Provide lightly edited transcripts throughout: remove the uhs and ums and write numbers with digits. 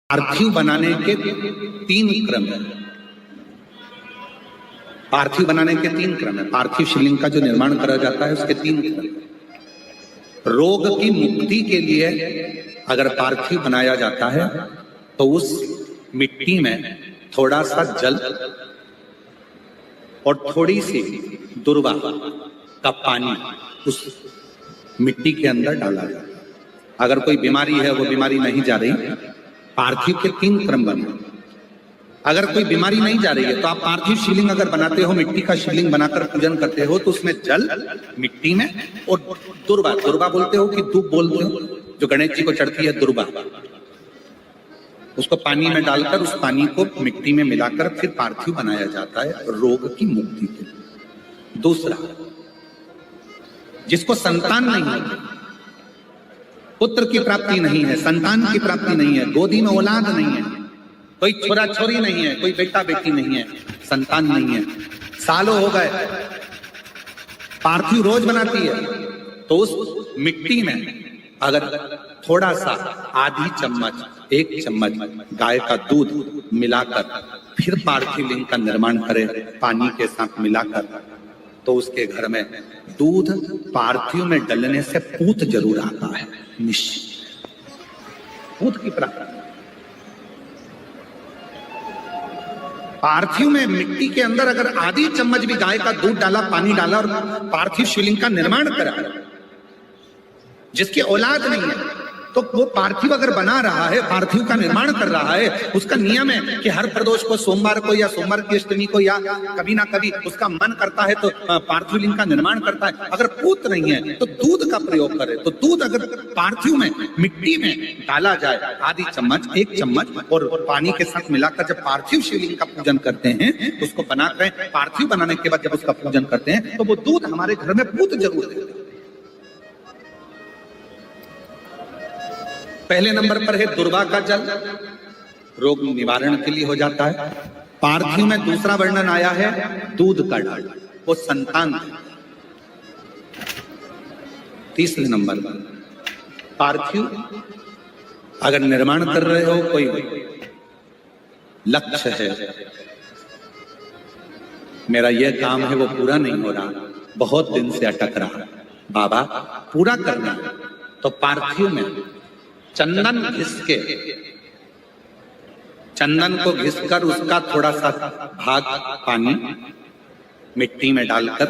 पार्थिव बनाने के 3 क्रम है। पार्थिव बनाने के 3 क्रम है। पार्थिव शिवलिंग का जो निर्माण करा जाता है उसके 3 क्रम। रोग की मुक्ति के लिए अगर पार्थिव बनाया जाता है तो उस मिट्टी में थोड़ा सा जल और थोड़ी सी दुर्वा का पानी उस मिट्टी के अंदर डाला जाता है। अगर कोई बीमारी है, वो बीमारी नहीं जा रही, पार्थिव के 3 क्रम बने। अगर कोई बीमारी नहीं जा रही है तो आप पार्थिव शिवलिंग अगर बनाते हो, मिट्टी का शिवलिंग बनाकर पूजन करते हो, तो उसमें जल मिट्टी में और दुर्वा, दुर्वा बोलते हो कि दूब बोलते हो, जो गणेश जी को चढ़ती है दुर्वा, उसको पानी में डालकर उस पानी को मिट्टी में मिलाकर फिर पार्थिव बनाया जाता है रोग की मुक्ति के लिए। दूसरा, जिसको संतान नहीं होती, पुत्र की प्राप्ति नहीं है, संतान की प्राप्ति नहीं है, गोदी में औलाद नहीं है, कोई छोरा छोरी नहीं है, कोई बेटा बेटी नहीं है, संतान नहीं है, सालों हो गए, पार्थिव रोज बनाती है, तो उस मिट्टी में अगर थोड़ा सा आधी चम्मच 1 चम्मच गाय का दूध मिलाकर फिर पार्थिव लिंग का निर्माण करे पानी के साथ मिलाकर, तो उसके घर में दूध पार्थिव में डलने से पूत जरूर आता है, निश्चित पूत की प्राप्ति। पार्थिव में मिट्टी के अंदर अगर आधी चम्मच भी गाय का दूध डाला, पानी डाला और पार्थिव शिवलिंग का निर्माण करा, जिसकी औलाद नहीं है, तो वो पार्थिव अगर बना रहा है, पार्थिव का निर्माण कर रहा है, उसका नियम है कि हर प्रदोष को, सोमवार को या सोमवार की अष्टमी को या कभी ना कभी उसका मन करता है तो पार्थिव लिंग का निर्माण करता है। अगर पूत नहीं है तो दूध का प्रयोग करे, तो दूध अगर पार्थिव में मिट्टी में डाला जाए, आधी चम्मच 1 चम्मच और पानी के साथ मिलाकर जब पार्थिव शिवलिंग का पूजन करते हैं, उसको बनाकर पार्थिव बनाने के बाद जब उसका पूजन करते हैं, तो वो दूध हमारे घर में पूत जरूर देते हैं। पहले नंबर पर है दुर्वा का जल, रोग निवारण के लिए हो जाता है। पार्थिव में दूसरा वर्णन आया है दूध का डाल, वो संतान। तीसरे नंबर पर पार्थिव अगर निर्माण कर रहे हो, कोई लक्ष्य है, मेरा यह काम है वो पूरा नहीं हो रहा, बहुत दिन से अटक रहा, बाबा पूरा करना, तो पार्थिव में चंदन घिस के, चंदन को घिसकर उसका थोड़ा सा भाग पानी मिट्टी में डालकर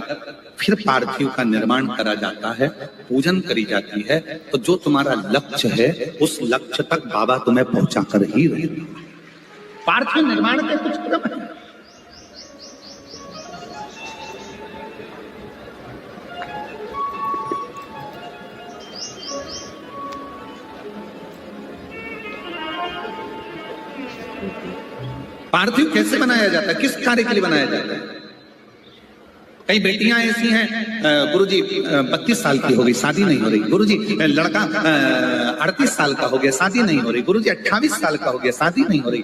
फिर पार्थिव का निर्माण करा जाता है, पूजन करी जाती है। तो जो तुम्हारा लक्ष्य है उस लक्ष्य तक बाबा तुम्हें पहुंचा कर ही रहेगा। पार्थिव निर्माण के कुछ क्रम है। पार्थिव कैसे बनाया जाता है, किस कार्य के लिए बनाया जाता है? कई बेटियां ऐसी हैं, गुरुजी 32 साल की हो गई, शादी नहीं हो रही, गुरुजी लड़का 38 साल का हो गया, शादी नहीं हो रही, गुरुजी 28 साल का हो गया, शादी नहीं हो रही।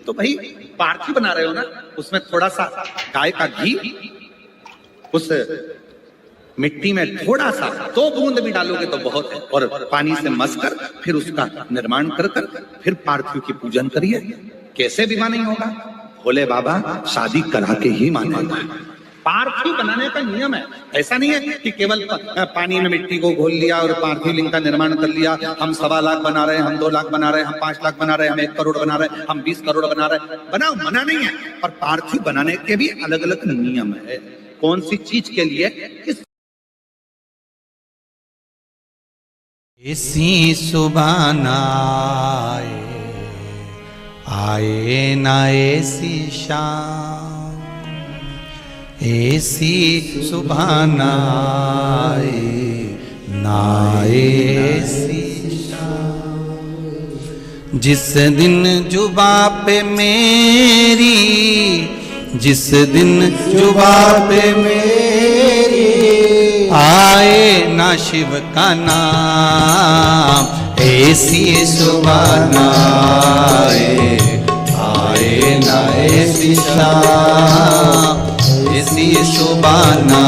तो भाई पार्थिव बना रहे हो ना, उसमें थोड़ा सा गाय का घी उस मिट्टी में थोड़ा सा 2 बूंद भी डालोगे तो बहुत है, और पानी से मसकर फिर उसका निर्माण कर फिर पार्थिव की पूजन करिए। कैसे विवाह नहीं होगा? भोले बाबा शादी करा के ही मानेगा। पार्थिव बनाने का नियम है, ऐसा नहीं है कि केवल पानी में मिट्टी को घोल लिया और पार्थिव लिंग का निर्माण कर लिया। हम 1.25 लाख बना रहे हैं, हम 2 लाख बना रहे हैं, हम 5 लाख बना रहे हैं, हम 1 करोड़ बना रहे हैं, हम 20 करोड़ बना रहे हैं। बनाओ, मना नहीं है, पर पार्थिव बनाने के भी अलग अलग नियम है, कौन सी चीज के लिए किस। इसी सुबाना आए ना ऐसी शाम, ऐसी सुभाना ना ऐसी शाम, जिस दिन जुबा पे मेरी, जिस दिन जुबा पे मेरी आए ना शिव का नाम, ऐसी सुबाना आए ना ऐसी शाम, ऐसी सुबाना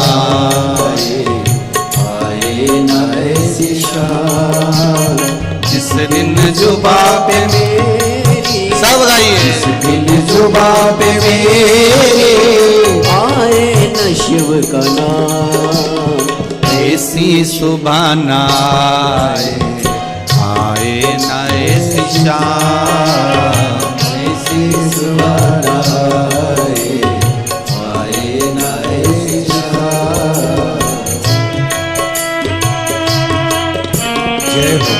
आए ना ऐसी शाम, जिस दिन जुबा पे मेरी जुबां पे मेरे आए न शिव का नाम, ऐसी सुबह न आए न ऐसी शाम, ऐसी सुबह न आए न ऐसी शाम। जय हो।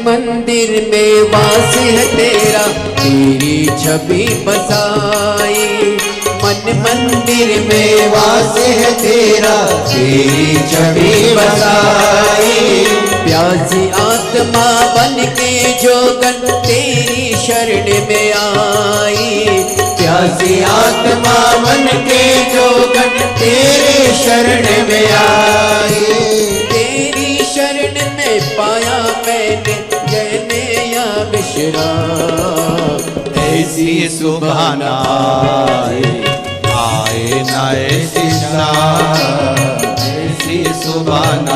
मंदिर में वास है तेरा, तेरी छवि बसाई। मन मंदिर में वास है तेरा, तेरी छवि बसाई। प्यासी आत्मा बन के जोगन तेरी शरण में आई। प्यासी आत्मा बन के जोगन तेरे शरण में आई। तेरी शरण में पाया मैंने कहने या विश्राम। ऐसी सुबह न आए न ऐसी शाम, ऐसी सुबह न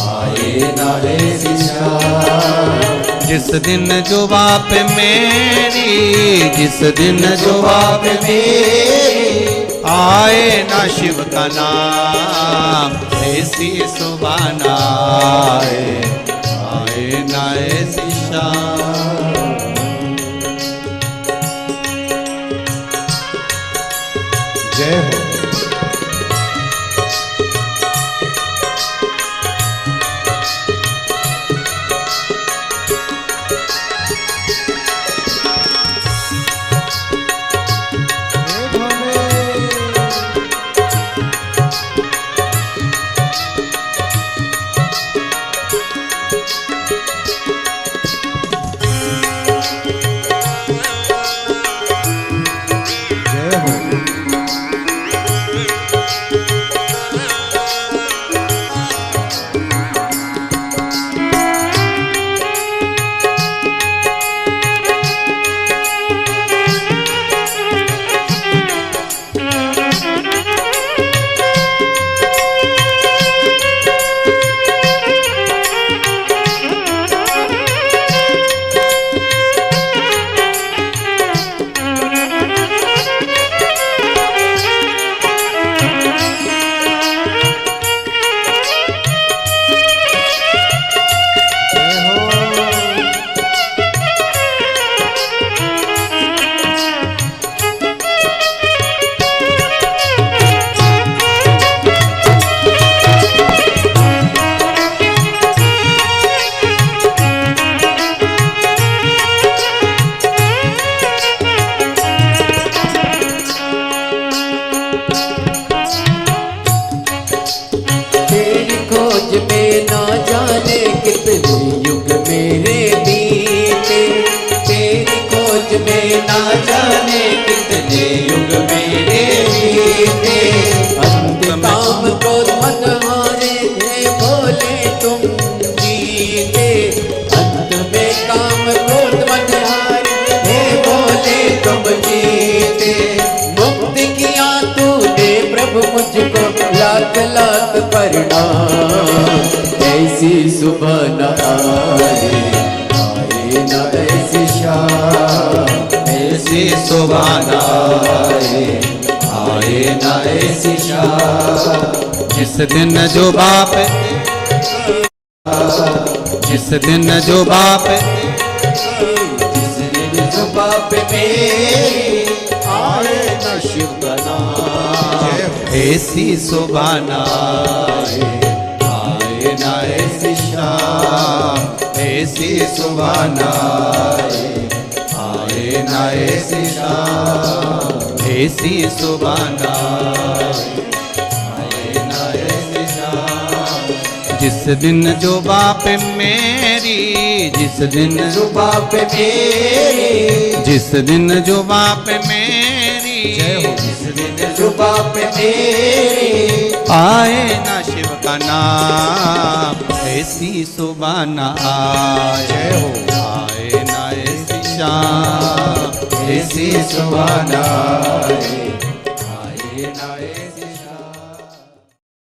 आए न ऐसी शाम। जिस दिन जुबां पे मेरी, जिस दिन जुबां पे मेरी आए ना शिव का नाम, ऐसी सुबह न आए ना ऐसी शाम। जय हो। लाख प्रणाम, ऐसी सुबह न आए, आए न ऐसी शाम, ऐसी सुबह न आए, आए न ऐसी शाम। जिस दिन जो बाप, जिस दिन जो बाप, जिस दिन जो बाप मेरे आए न शिव का नाम, ऐसी सुबह न आए, आए न ऐसी शाम, ऐसी सुबह न आए, आए न ऐसी शाम, ऐसी सुबह न आए, आए न ऐसी शाम। जिस दिन जो बाप मेरी, जिस दिन जो बाप मेरे, जिस दिन जो बाप मेरी, जिस दिन जो बाप मेरे आए ना शिव का नाम, ऐसी सुबह न आए, आए ना ऐसी शाम, ऐसी सुबह न आए, आए ना